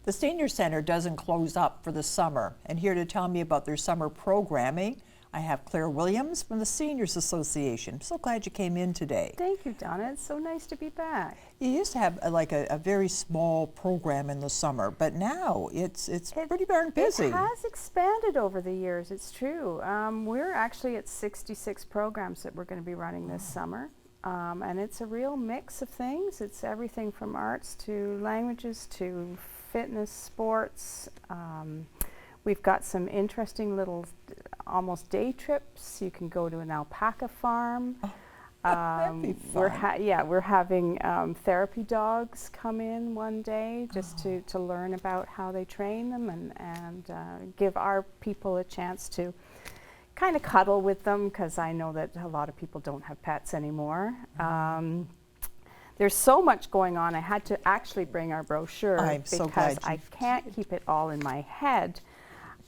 The Senior Center doesn't close up for the summer, and here to tell me about their summer programming, I have Clare Williams from the Seniors Association. So glad you came in today. Thank you, Donna. It's so nice to be back. You used to have a very small program in the summer, but now it's pretty darn busy. It has expanded over the years, it's true. We're actually at 66 programs that we're going to be running this summer. And it's a real mix of things. It's everything from arts to languages to fitness, sports. We've got some interesting little almost day trips. You can go to an alpaca farm. That'd be fun. We're having therapy dogs come in one day just to learn about how they train them and give our people a chance to kind of cuddle with them, because I know that a lot of people don't have pets anymore. There's so much going on. I had to actually bring our brochure because I can't keep it all in my head.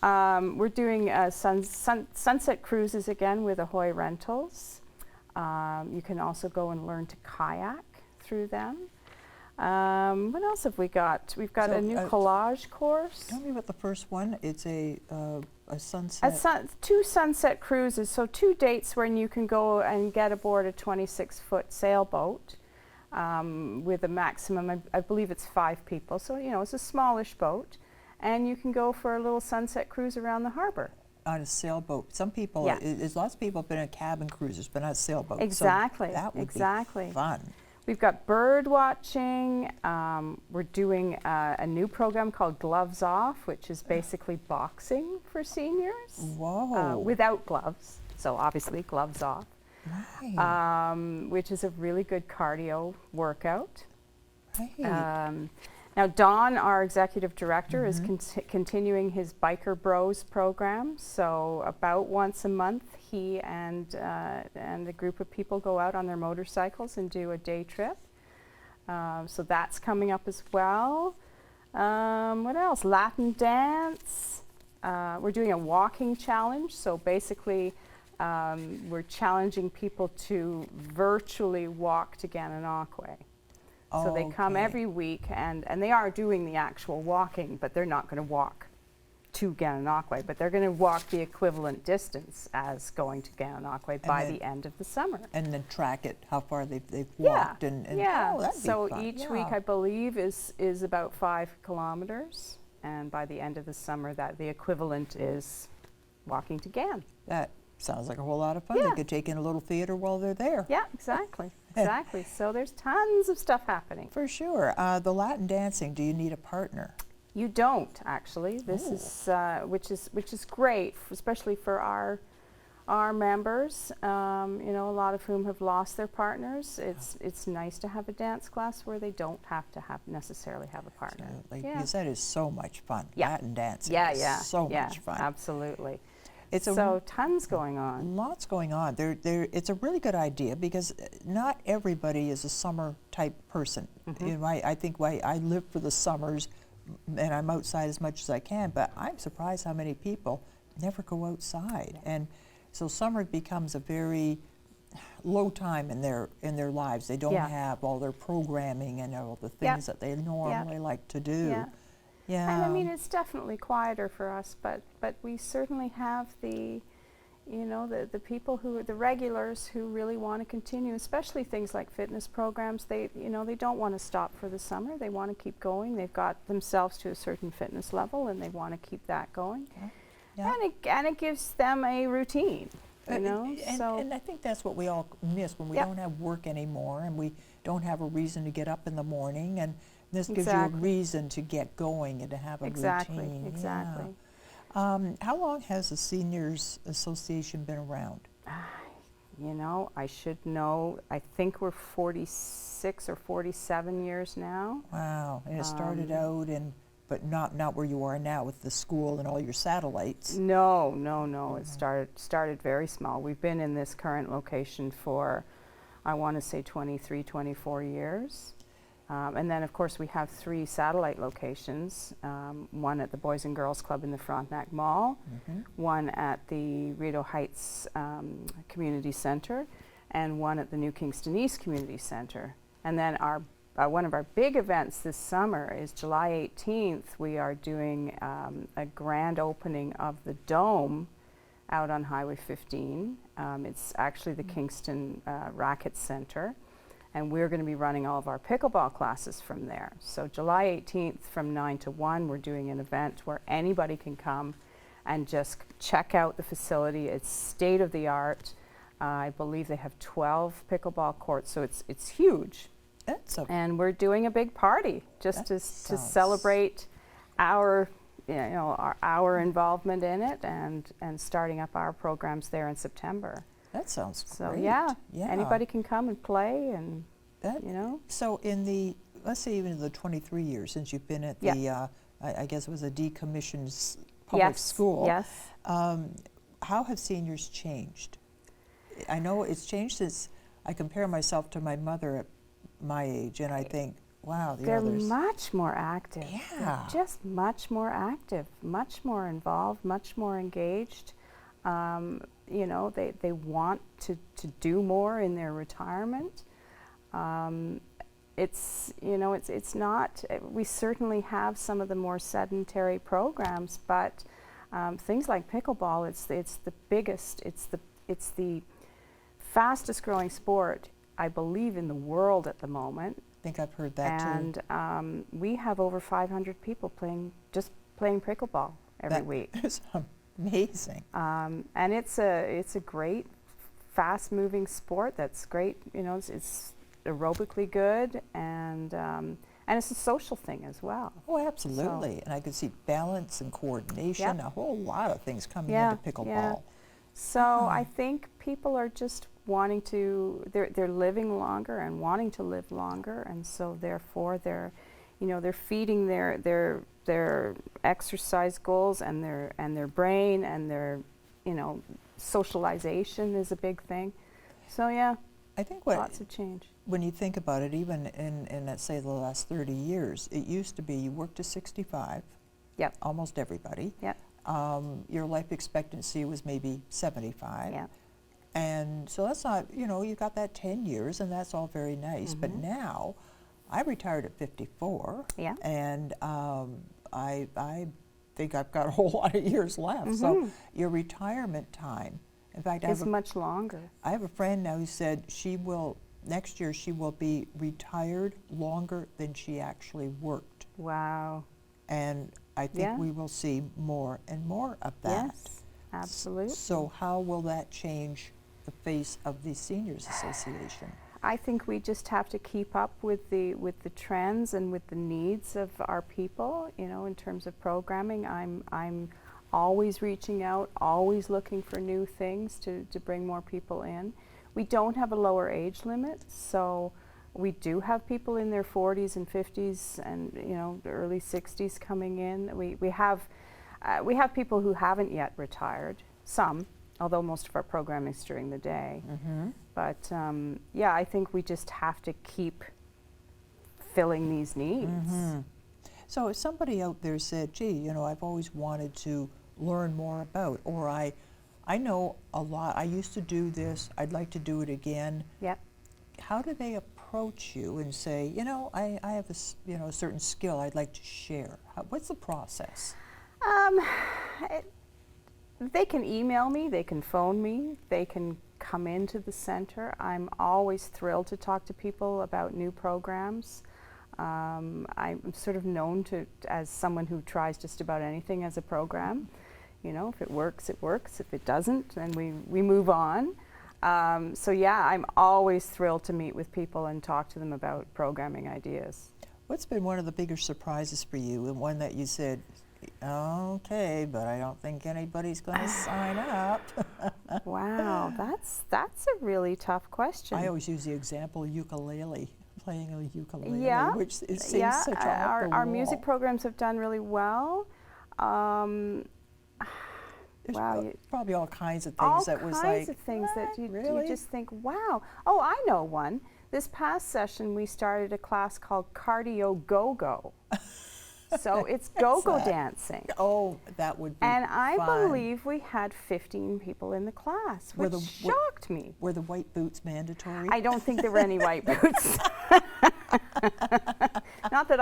We're doing sunset cruises again with Ahoy Rentals. You can also go and learn to kayak through them. What else have we got? We've got a new collage course. Tell me about the first one. It's a sunset. Two sunset cruises, so 2 dates when you can go and get aboard a 26-foot sailboat with a maximum, I believe it's 5 people, so you know it's a smallish boat, and you can go for a little sunset cruise around the harbor. On a sailboat. Some people, there's lots of people have been on cabin cruisers, but not sailboats. Exactly, so that would be fun. We've got bird watching. We're doing a new program called Gloves Off, which is basically boxing for seniors. Whoa. Without gloves, so obviously gloves off. Right. Which is a really good cardio workout. Right. Now Don, our executive director, is continuing his Biker Bros program. So about once a month, he and a group of people go out on their motorcycles and do a day trip. So that's coming up as well. What else? Latin dance. We're doing a walking challenge. So basically, we're challenging people to virtually walk to Gananoque. So they come every week, and they are doing the actual walking, but they're not going to walk to Gananoque, but they're going to walk the equivalent distance as going to Gananoque by the end of the summer. And then track it, how far they've walked. So each week, I believe, is about 5 kilometers, and by the end of the summer, that the equivalent is walking to Gan. That sounds like a whole lot of fun. They could take in a little theater while they're there. Yeah, exactly. Exactly. So there's tons of stuff happening. For sure. The Latin dancing, do you need a partner? You don't, actually. This is which is great, especially for our members. You know, a lot of whom have lost their partners. It's nice to have a dance class where they don't have to necessarily have a partner. Absolutely. Because that is so much fun. Yeah. Latin dancing. So much fun. Absolutely. It's tons going on. Lots going on. It's a really good idea because not everybody is a summer type person. You know, I think I live for the summers and I'm outside as much as I can, but I'm surprised how many people never go outside. And so summer becomes a very low time in their lives. They don't have all their programming and all the things that they normally like to do. Yeah. And I mean, it's definitely quieter for us, but we certainly have the people the regulars who really want to continue, especially things like fitness programs. They don't want to stop for the summer. They want to keep going. They've got themselves to a certain fitness level and they want to keep that going. And it gives them a routine, you know. And I think that's what we all miss when we don't have work anymore and we don't have a reason to get up in the morning, and this gives you a reason to get going and to have a routine. Exactly. How long has the Seniors Association been around? You know, I should know. I think we're 46 or 47 years now. Wow. And it started out but not where you are now with the school and all your satellites. No. It started very small. We've been in this current location for, I want to say, 23, 24 years. And then, of course, we have 3 satellite locations, one at the Boys and Girls Club in the Frontenac Mall, one at the Rideau Heights Community Center, and one at the New Kingston East Community Center. And then our one of our big events this summer is July 18th. We are doing a grand opening of the Dome out on Highway 15. It's actually the Kingston Racket Center, and we're going to be running all of our pickleball classes from there. So July 18th from 9 to 1, we're doing an event where anybody can come and just check out the facility. It's state of the art. I believe they have 12 pickleball courts, so it's huge. And we're doing a big party just to celebrate our our involvement in it and starting up our programs there in September. That sounds So great. yeah, anybody can come and play, and So in the, let's say even the 23 years since you've been at the, I guess it was a decommissioned public school. Yes. How have seniors changed? I know it's changed since I compare myself to my mother at my age, and I think, wow, they're much more active. Yeah. They're just much more active, much more involved, much more engaged. They want to do more in their retirement. It's not, we certainly have some of the more sedentary programs, but things like pickleball, it's the biggest, it's the fastest growing sport, I believe, in the world at the moment. I think I've heard that too. And we have over 500 people playing pickleball every week. It's amazing. And it's a great, fast-moving sport. That's great. It's aerobically good, and it's a social thing as well. Oh, absolutely. And I could see balance and coordination, a whole lot of things coming into pickleball. Yeah. So I think people are just wanting to, they're living longer and wanting to live longer, and so therefore they're feeding their exercise goals and their brain, and their socialization is a big thing. So yeah, I think lots of change. When you think about it, even in let's say the last 30 years, it used to be you worked to 65. Yep. Almost everybody. Yep. Your life expectancy was maybe 75. Yep. And so that's not, you got that 10 years, and that's all very nice. But now, I retired at 54. Yeah. And I think I've got a whole lot of years left. So your retirement time, in fact, is much longer. I have a friend now who said next year she will be retired longer than she actually worked. Wow. And I think we will see more and more of that. Yes, absolutely. So how will that change the face of the Seniors Association? I think we just have to keep up with the trends and with the needs of our people. In terms of programming, I'm always reaching out, always looking for new things to bring more people in. We don't have a lower age limit, so we do have people in their 40s and 50s and the early 60s coming in. We have people who haven't yet retired, some, although most of our programming is during the day. But I think we just have to keep filling these needs. So if somebody out there said, gee, I've always wanted to learn more about, or I know a lot, I used to do this, I'd like to do it again. Yep. How do they approach you and say, I have a certain skill I'd like to share? What's the process? They can email me, they can phone me, they can come into the center. I'm always thrilled to talk to people about new programs. I'm sort of known as someone who tries just about anything as a program. If it works, it works. If it doesn't, then we move on. So yeah, I'm always thrilled to meet with people and talk to them about programming ideas. What's been one of the bigger surprises for you, and one that you said, okay, but I don't think anybody's going to sign up? Wow, that's a really tough question. I always use the example ukulele, playing a ukulele, which it seems such a our music programs have done really well. There's probably all kinds of things that was like, all kinds of things that you just think, wow. Oh, I know one. This past session, we started a class called Cardio Go-Go. So it's go-go dancing. Oh, that would be And I fun. believe we had 15 people in the class, which shocked me. Were the white boots mandatory? I don't think there were any white boots.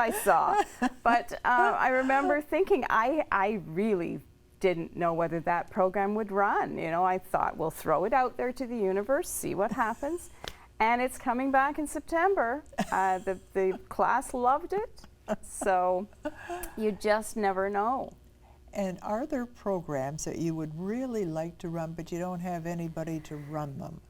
I saw. But I remember thinking, I really didn't know whether that program would run. You know, I thought, we'll throw it out there to the universe, see what happens. And it's coming back in September. The class loved it. So you just never know. And are there programs that you would really like to run, but you don't have anybody to run them?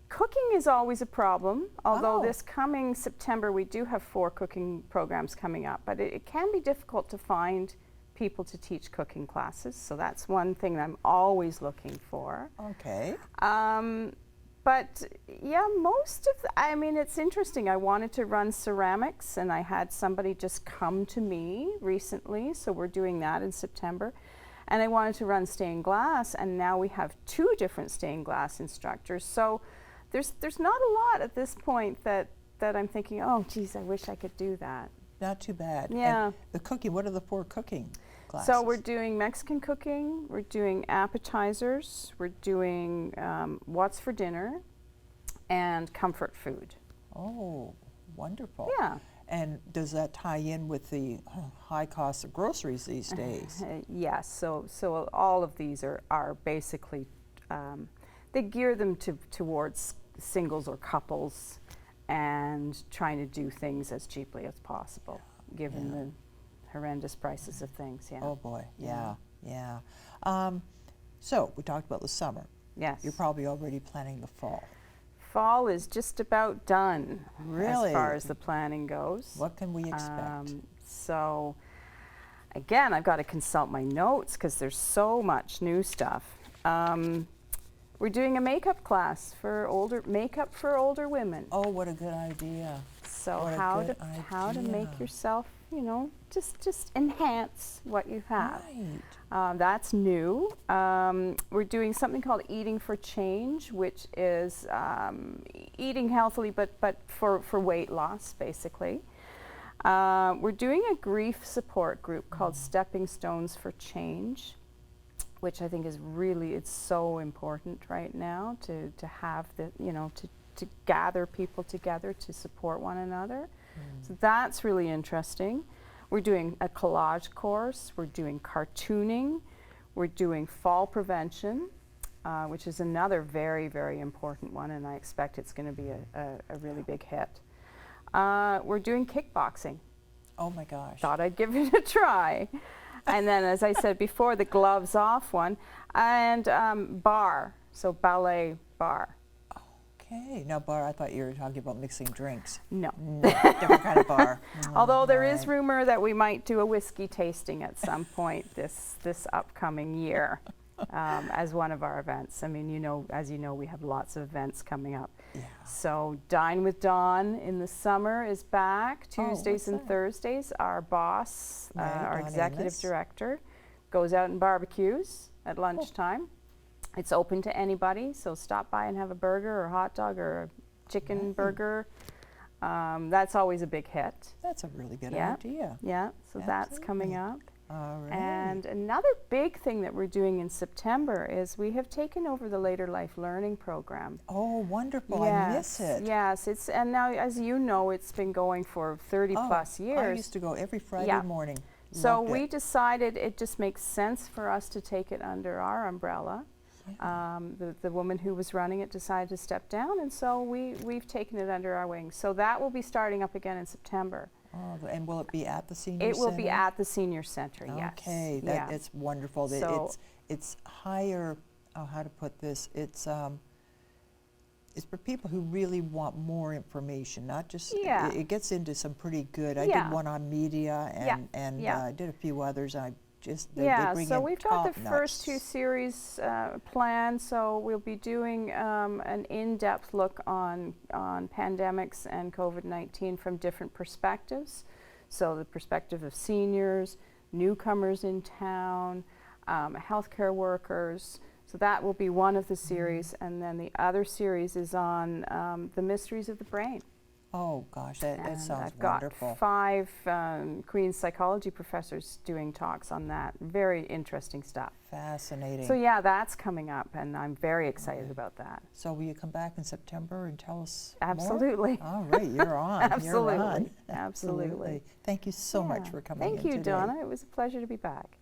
Cooking is always a problem, although Oh. this coming September we do have 4 cooking programs coming up, but it can be difficult to find people to teach cooking classes, so that's one thing that I'm always looking for. Okay. But yeah, most of I mean, it's interesting. I wanted to run ceramics, and I had somebody just come to me recently, so we're doing that in September. And I wanted to run stained glass, and now we have 2 different stained glass instructors. So there's not a lot at this point that I'm thinking, oh, geez, I wish I could do that. Not too bad. Yeah. And the cooking, what are the 4 cooking classes? So we're doing Mexican cooking, we're doing appetizers, we're doing what's for dinner, and comfort food. Oh, wonderful. Yeah. And does that tie in with the high cost of groceries these days? Yes, so all of these are basically, they gear them towards singles or couples and trying to do things as cheaply as possible, given the horrendous prices of things, yeah. Oh boy, yeah. So we talked about the summer. Yes. You're probably already planning the fall. Fall is just about done, Really? as far as the planning goes. What can we expect? So, again, I've got to consult my notes because there's so much new stuff. We're doing a makeup class for older women. Oh, what a good idea. So What a how good to make idea. yourself, you know, just enhance what you have. Right. That's new. We're doing something called Eating for Change, which is eating healthily, but for weight loss, basically. We're doing a grief support group called Stepping Stones for Change, which I think is really, it's so important right now to have the, you know, to gather people together to support one another. So that's really interesting. We're doing a collage course, we're doing cartooning, we're doing fall prevention, which is another very, very important one, and I expect it's going to be a really big hit. We're doing kickboxing. Oh my gosh. Thought I'd give it a try. And then, as I said before, the gloves off one, and bar, so ballet bar. Okay. Now, bar, I thought you were talking about mixing drinks. No. No, different kind of bar. Although there is Right. rumor that we might do a whiskey tasting at some point this upcoming year as one of our events. I mean, you know, as you know, we have lots of events coming up. Yeah. So Dine with Dawn in the summer is back, Oh, Tuesdays what's and that? Thursdays. Our boss, Right, our Dawn executive Amos. director, goes out and barbecues at lunchtime. It's open to anybody, so stop by and have a burger or a hot dog or a chicken Right. burger. That's always a big hit. That's a really good Yeah. idea. Yeah, so that's coming up. All right. And another big thing that we're doing in September is we have taken over the Later Life Learning program. Oh, wonderful. I miss it. Yes, and now, as you know, it's been going for 30 plus I years. used to go every Friday Yeah. morning. So Loved we it. decided it just makes sense for us to take it under our umbrella. The woman who was running it decided to step down, and so we've taken it under our wing. So that will be starting up again in September. Oh, and will it be at the senior It will be center? at the senior center, yes. Okay, Yeah. it's wonderful. That So- it's higher. Oh, how to put this? It's for people who really want more information, not just. Yeah. It gets into some pretty good. I Yeah. did one on media and Yeah. I did a few others. And I just they Yeah, bring so in we've got the top-notch. first 2 series planned, so we'll be doing an in-depth look on pandemics and COVID-19 from different perspectives. So the perspective of seniors, newcomers in town, healthcare workers. So that will be one of the series, and then the other series is on the mysteries of the brain. Oh gosh, that And sounds I've got wonderful. 5 Queen's psychology professors doing talks on that. Very interesting stuff. Fascinating. So yeah, that's coming up, and I'm very excited about that. So will you come back in September and tell us Absolutely. more? All right, you're on. Absolutely. You're on. Absolutely. Thank you so much Yeah. for coming in Thank you, today. Donna. It was a pleasure to be back.